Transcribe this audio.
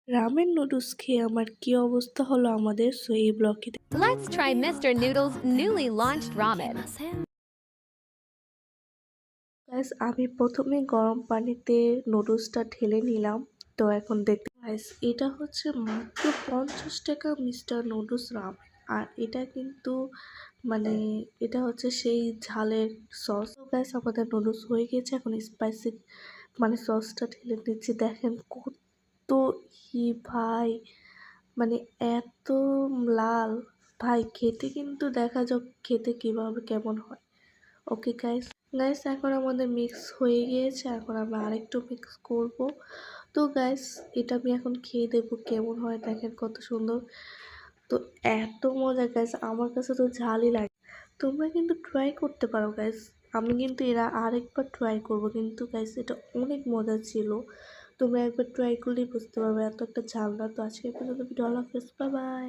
Ramen noodles খেয়ে আমার কি অবস্থা হলো আমাদের, সো এই ব্লগে Let's try Mr. Noodle's newly launched ramen. Guys আমি প্রথমে গরম পানিতে নুডলসটা ঢেলে নিলাম। তো এখন দেখতে গাইস এটা হচ্ছে মাত্র 50 টাকা মিস্টার নুডলস রামেন। আর এটা কিন্তু মানে এটা হচ্ছে সেই ঝালের সস। গাইস আমাদের নুডলস হয়ে গেছে, এখন স্পাইসি মানে সসটা ঢেলে দিচ্ছি। দেখেন কত ভাই, মানে এত লাল ভাই, খেতে কিন্তু দেখা যাক খেতে কিভাবে কেমন হয়। ওকে গাইস, এখন আমাদের মিক্স হয়ে গিয়েছে, এখন আমরা আরেকটু মিক্স করব। তো গাইস এটা আমি এখন খেয়ে দেখবো কেমন হয়। দেখেন কত সুন্দর, তো এত মজা গাইস, আমার কাছে তো ঝালই লাগে। তোমরা কিন্তু ট্রাই করতে পারো গাইস, আমি কিন্তু এরা আরেকবার ট্রাই করব, কিন্তু গাইস এটা অনেক মজা ছিল। তোমরা একবার ট্রাই করলেই বুঝতে পারবে এত একটা ঝাল না। তো আজকে পর্যন্ত ভিডিও, আল্লাহ হাফেজ, বাই বাই।